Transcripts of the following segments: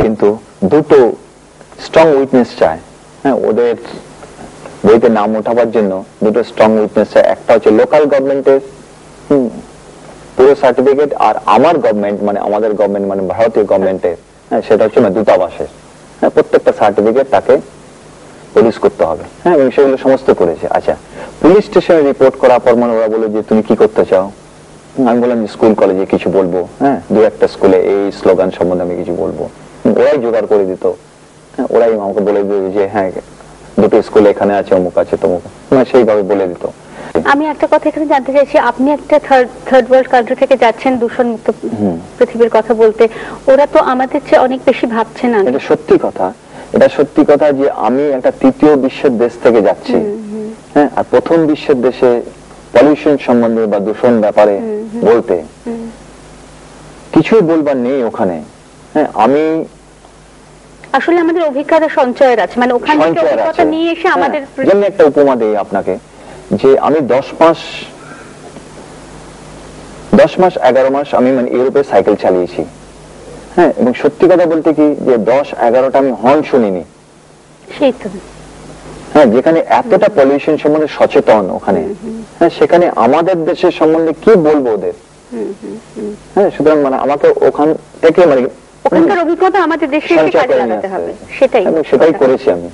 কিন্তু দুটো strong witness চায়। হ্যাঁ, ওদের বইতে নাম ওঠাবার জন্য দুটো স্ট্রং উইটনেস চায়। একটা হচ্ছে লোকাল গভর্নমেন্টের পুরো সার্টিফিকেট, আর আমার গভর্নমেন্ট মানে আমাদের গভর্নমেন্ট মানে ভারতীয় গভর্নমেন্টের, হ্যাঁ, সেটা হচ্ছে না দূতাবাসের। হ্যাঁ, প্রত্যেকটা সার্টিফিকেট তাকে প্রডিউস করতে হবে। হ্যাঁ, এবং সেগুলো সমস্ত করেছে। আচ্ছা, পুলিশ স্টেশনে রিপোর্ট করার পর মানে ওরা বলে যে তুমি কি করতে চাও? আমি বললাম যে স্কুল কলেজে কিছু বলবো। হ্যাঁ, দু একটা স্কুলে এই স্লোগান সম্বন্ধে আমি কিছু বলবো। ওরাই জোগাড় করে দিত। হ্যাঁ, ওরাই আমাকে বলে দিত যে হ্যাঁ দুটো স্কুল এখানে আছে, অমুক আছে, তমুক, সেইভাবে বলে দিত। আমি একটা কথা এখানে জানতে চাইছি, আপনি একটা থার্ড ওয়ার্ল্ড কান্ট্রি থেকে যাচ্ছেন দূষণ মুক্ত পৃথিবীর কথা বলতে, ওরা তো আমাদের চেয়ে অনেক বেশি ভাবছে না। এটা সত্যি কথা, এটা সত্যি কথা যে আমি একটা তৃতীয় বিশ্বের দেশ থেকে যাচ্ছি। হ্যাঁ, আর প্রথম বিশ্বের দেশে পলিউশন সম্বন্ধে বা দূষণ ব্যাপারে বলতে কিছুই বলবার নেই ওখানে। হ্যাঁ, আমি আসলে আমাদের অভিজ্ঞতা সঞ্চয়ের আছে, মানে ওখান থেকে অভিজ্ঞতা নিয়ে এসে আমাদের। যেমন একটা উপমা দেই আপনাকে, যে আমি 10 মাস 11 মাস আমি মানে ইউরোপে সাইকেল চালিয়েছি। হ্যাঁ, এবং সত্যি কথা বলতে কি যে 10-11টা আমি হর্ন শুনিনি। সেই তো। হ্যাঁ, যেখানে এতটা পলিউশন সম্বন্ধে সচেতন ওখানে, হ্যাঁ, সেখানে আমাদের দেশের সম্বন্ধে কি বলবো ওদের? হ্যাঁ, সুতরাং মানে আমাকে ওখান থেকে মানে ওখানকার অভিজ্ঞতা আমাদের দেশে কাজে লাগাতে হবে, সেটাই করেছি আমি।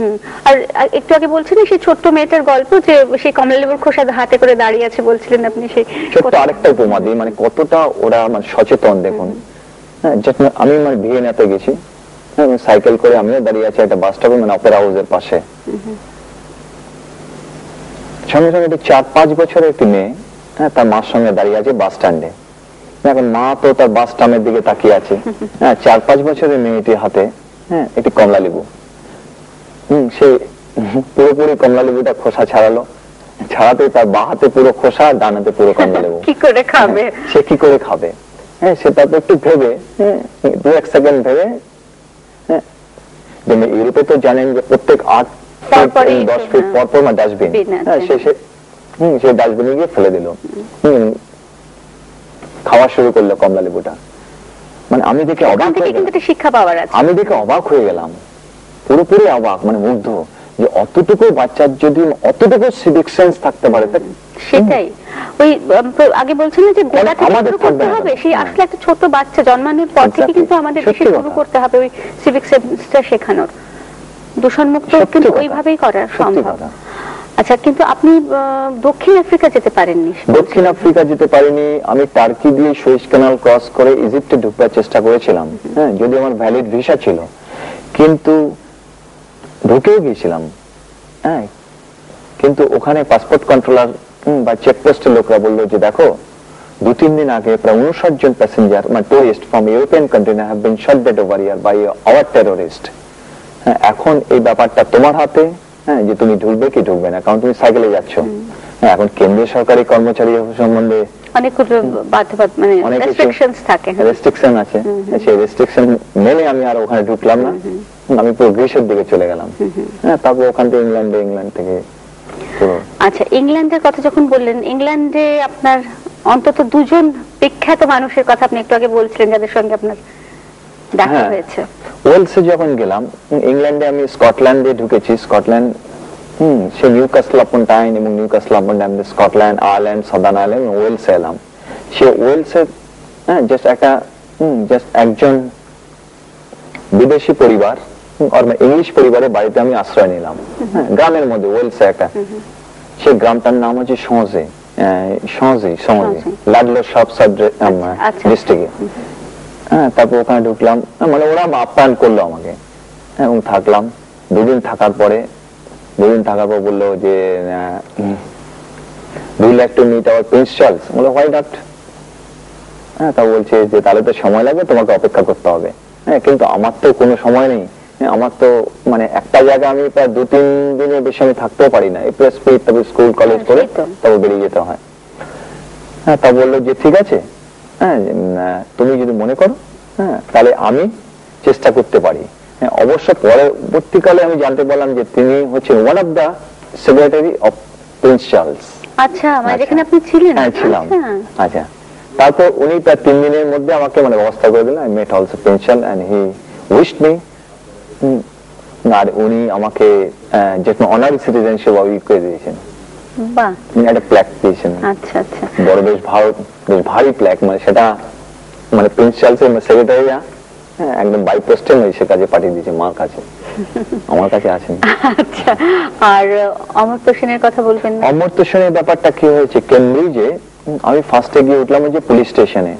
আর একটু আগে বলছিলেন সেই ছোট্ট মেয়েটার গল্প, যে সেই কমলালেবুর খোসা হাতে করে দাঁড়িয়ে আছে, বলছিলেন আপনি সেই ছোট্ট আরেকটা উপমা দিই, মানে কতটা ওরা মানে সচেতন দেখুন। হ্যাঁ, আমি মানে ভিয়েনাতে গেছি, হ্যাঁ, সাইকেল করে আমিও দাঁড়িয়ে আছি একটা বাস স্টপে, মানে অপেরা হাউসের পাশে। সঙ্গে সঙ্গে 4-5 বছরের একটি মেয়ে, হ্যাঁ, তার মার সঙ্গে দাঁড়িয়ে আছে বাস স্ট্যান্ডে। এখন মা তো তার বাস স্ট্যান্ডের দিকে তাকিয়ে আছে। হ্যাঁ, 4-5 বছরের মেয়েটির হাতে, হ্যাঁ, একটি কমলা লেবু। সে পুরোপুরি কমলা লেবুটা খোসা ছাড়ালো, ছাড়াতে তার বা হাতে পুরো খোসা, ডান হাতে পুরো কমলা লেবু। কি করে খাবে? সে কি করে খাবে? হ্যাঁ, সে তারপর একটু ভেবে, 2-1 সেকেন্ড ভেবে, হ্যাঁ, যেমন ইউরোপে তো জানেন যে প্রত্যেক 8-10 ফিট পর পর ডাস্টবিন, হ্যাঁ, সে ডাস্টবিনে গিয়ে ফেলে দিল, খাওয়া শুরু করলো কমলা লেবুটা। মানে আমি দেখে অবাক হয়ে গেলাম, শিক্ষা পাওয়ার আছে, আমি দেখে অবাক হয়ে গেলাম, পুরোপুরি অবাক, মানে মুগ্ধ, যে অতটুকু বাচ্চার যদি অতটুকু সিভিক সেন্স থাকতে পারে। সেটাই ওই আগে বলছিলেন যে গোড়া থেকে শুরু করতে হবে, সেই আসলে একটা ছোট বাচ্চা জন্মানোর পর থেকে কিন্তু আমাদের দেশে শুরু করতে হবে ওই সিভিক সেন্সটা শেখানোর। দূষণমুক্ত কিন্তু ওইভাবেই করা সম্ভব। আচ্ছা, কিন্তু আপনি দক্ষিণ আফ্রিকা যেতে পারেননি। দক্ষিণ আফ্রিকা যেতে পারিনি, আমি টার্কি দিয়ে সুয়েজ ক্যানাল ক্রস করে ইজিপ্টে ঢুকবার চেষ্টা করেছিলাম। হ্যাঁ, যদি আমার ভ্যালিড ভিসা ছিল, কিন্তু ঢুকেও গিয়েছিলাম। হ্যাঁ, কিন্তু ওখানে পাসপোর্ট কন্ট্রোলার বা চেকপোস্টের লোকরা বললো যে দেখো, 2-3 দিন আগে প্রায় 59 জন প্যাসেঞ্জার মানে tourist from European country have been shot dead over here by our terrorist. হ্যাঁ, এখন এই ব্যাপারটা তোমার হাতে, হ্যাঁ, যে তুমি ঢুকবে কি ঢুকবে না, কারণ তুমি সাইকেলে যাচ্ছ। হ্যাঁ, এখন কেন্দ্রীয় সরকারি কর্মচারী সম্বন্ধে অনেকগুলো রেস্ট্রিকশনস থাকে, রেস্ট্রিকশন আছে। সেই রেস্ট্রিকশন মেনে আমি আর ওখানে ঢুকলাম না, আমি পুরো গ্রিসের দিকে চলে গেলাম। হ্যাঁ, তারপর ওখান থেকে ইংল্যান্ড থেকে। আচ্ছা, ইংল্যান্ডের কথা যখন বললেন, ইংল্যান্ডে আপনার অন্তত 2 জন বিখ্যাত মানুষের কথা আপনি একটু আগে বলছিলেন, যাদের সঙ্গে আপনার দেখা হয়েছে। ওয়েলসে যখন গেলাম, ইংল্যান্ডে আমি স্কটল্যান্ডে ঢুকেছি। স্কটল্যান্ড, সে নিউক্যাসল আপন টাইন এবং নিউক্যাসল আপন টাইন, স্কটল্যান্ড, আয়ারল্যান্ড, সাদার্ন আয়ারল্যান্ড, ওয়েলসে এলাম। সে ওয়েলসে জাস্ট একজন বিদেশি পরিবার আর ইংলিশ পরিবারের বাড়িতে আমি আশ্রয় নিলাম। গ্রামের মধ্যে ওয়েলসে একটা, সেই গ্রামটার নাম হচ্ছে সঞ্জে, লাডলো সাব ডিস্ট্রিক্টে। হ্যাঁ, তারপর ওখানে ঢুকলাম, মানে ওরা আপ্যায়ন করলো আমাকে, এবং থাকলাম। 2 দিন থাকার পর বললো যে do you like to meet our prince Charles? বললো হোয়াই নট। হ্যাঁ, তা বলছে যে তাহলে তো সময় লাগবে, তোমাকে অপেক্ষা করতে হবে। হ্যাঁ, কিন্তু আমার তো কোনো সময় নেই, আমার তো মানে একটা জায়গায় আমি প্রায় 2-3 দিনের বেশি আমি থাকতেও পারি না, প্রেস পিট, তারপর স্কুল কলেজ করে তারপর বেরিয়ে যেতে হয়। হ্যাঁ, তা বললো যে ঠিক আছে, হ্যাঁ, তুমি যদি মনে করো, হ্যাঁ, তাহলে আমি চেষ্টা করতে পারি। হ্যাঁ, অবশ্য পরবর্তীকালে আমি জানতে পারলাম যে তিনি হচ্ছেন one of the secretary of prince Charles. আচ্ছা, মানে যেখানে আপনি ছিলেন? হ্যাঁ, ছিলাম। আচ্ছা, তারপর উনি প্রায় 3 দিনের মধ্যে আমাকে মানে ব্যবস্থা করে দিলেন। I met also Prince Charles and he wished me, আর উনি আমাকে যেরকম অনারি সিটিজেনশিপ করে দিয়েছেন, বাহ, একটা প্ল্যাক দিয়েছেন। আচ্ছা আচ্ছা, বড় বেশ ভারী প্ল্যাক, মানে সেটা মানে প্রিন্স চার্লসের সেক্রেটারিরা একদম বাই পোস্টে সে কাজে পাঠিয়ে দিয়েছে মার কাছে, আমার কাছে আসেনি। আচ্ছা, আর অমর্ত্য সেনের কথা বলবেন না? অমর্ত্য সেনের ব্যাপারটা কি হয়েছে, কেমব্রিজে আমি ফার্স্টে গিয়ে উঠলাম ওই যে পুলিশ স্টেশনে।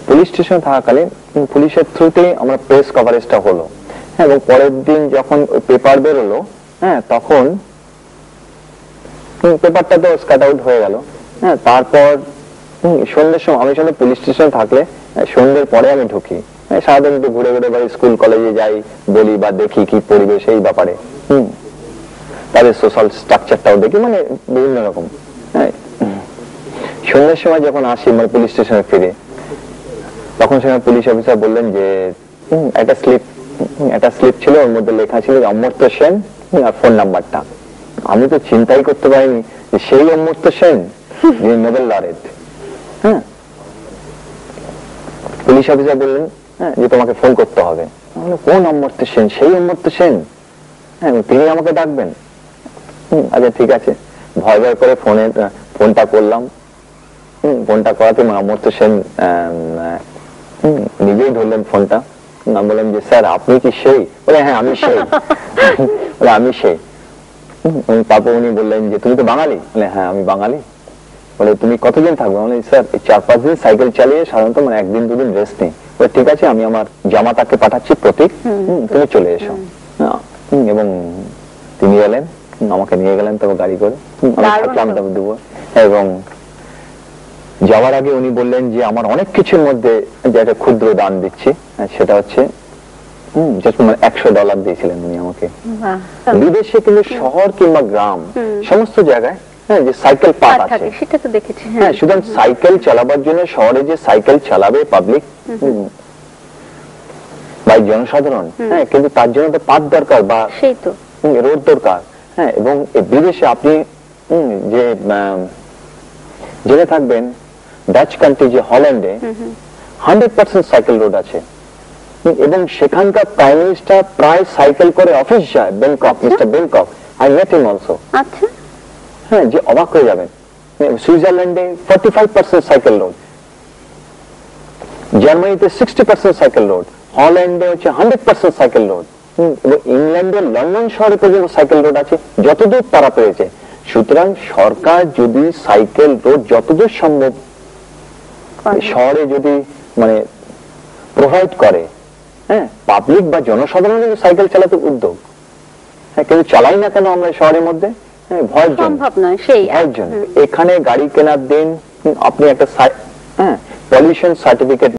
পুলিশ স্টেশনে থাকাকালীন পুলিশের থ্রুতে আমরা প্রেস কভারেজটা হলো, এবং পরের দিন যখন পেপার বেরোলো, তখন পেপারটা তো স্কাট আউট হয়ে গেল। তারপর সন্ধ্যের সময়, আমি সঙ্গে পুলিশ স্টেশনে থাকলে সন্ধ্যের পরে আমি ঢুকি, সারাদিন একটু ঘুরে ঘুরে বাড়ি স্কুল কলেজে যাই, বলি বা দেখি কি পরিবেশ এই ব্যাপারে, তাদের সোশ্যাল স্ট্রাকচারটাও দেখি, মানে বিভিন্ন রকম। সন্ধ্যের সময় যখন আসি মানে পুলিশ স্টেশনে ফিরে, তখন সেখানে পুলিশ অফিসার বললেন যে একটা স্লিপ ছিল, ওর মধ্যে লেখা ছিল অমর্ত্য সেন আর ফোন নাম্বারটা। আমি তো চিন্তাই করতে পারিনি যে সেই অমর্ত্য সেন যিনি নোবেল লরেট। পুলিশ অফিসার বললেন যে তোমাকে ফোন করতে হবে। কোন অমর্ত্য সেন? সেই অমর্ত্য সেন, তিনি আমাকে ডাকবেন। আচ্ছা ঠিক আছে, ভয় ভয় করে ফোনটা করলাম। ফোনটা করাতে অমর্ত্য সেন নিজেই ধরলেন ফোনটা। আমি বললাম যে স্যার আপনি কি সেই? বলে হ্যাঁ আমি সেই। বলে আমি সেই। তারপর উনি বললেন যে তুমি তো বাঙালি? বলে হ্যাঁ আমি বাঙালি। বলে তুমি কতদিন থাকবে? বলে স্যার 4-5 দিন সাইকেল চালিয়ে সাধারণত মানে 1-2 দিন রেস্ট নেই। বলে ঠিক আছে, আমি আমার জামাতাকে পাঠাচ্ছি প্রতীক, তুমি চলে এসো। এবং তিনি এলেন, আমাকে নিয়ে গেলেন তবে গাড়ি করে, আমি থাকলাম দুপুর। এবং যাওয়ার আগে উনি বললেন যে আমার অনেক কিছুর মধ্যে যে একটা ক্ষুদ্র দান দিচ্ছি, সেটা হচ্ছে $100 দিয়েছিলেন উনি আমাকে। বিদেশে কিন্তু শহর কিংবা গ্রাম সমস্ত জায়গায় যে সাইকেল পার্ক আছে, সেটা তো দেখেছি। হ্যাঁ, সুতরাং সাইকেল চালাবার জন্য শহরে যে সাইকেল চালাবে পাবলিক বা জনসাধারণ, হ্যাঁ, কিন্তু তার জন্য তো পাথ দরকার বা সেই তো রোড দরকার। হ্যাঁ, এবং বিদেশে আপনি যে জেনে থাকবেন ডাচ কান্ট্রি যে হল্যান্ডে 100% সাইকেল রোড আছে, এবং সেখানকার প্রাইম মিনিস্টার প্রায় সাইকেল করে অফিস যায়। Bangkok, mister Bangkok, I met him also. আচ্ছা, হ্যাঁ, যে অবাক হয়ে যাবেন। সুইজারল্যান্ডে 45% সাইকেল রোড, জার্মানিতে 60% সাইকেল রোড, হল্যান্ডে হচ্ছে 100% সাইকেল রোড, এবং ইংল্যান্ডের লন্ডন শহরে পর্যন্ত সাইকেল রোড আছে যতদূর তারা পেয়েছে। সুতরাং সরকার যদি সাইকেল রোড যতদূর সম্ভব শহরে যদি মানে প্রোভাইড করে, হ্যাঁ, পাবলিক বা জনসাধারণ যদি সাইকেল চালাতে উদ্যোগ, হ্যাঁ, কিন্তু চালাই না কেন আমরা শহরের মধ্যে? ভয়ের জন্য, সম্ভব নয়। সেই ভয়ের জন্য। এখানে গাড়ি কেনার দিন আপনি একটা পলিউশন সার্টিফিকেট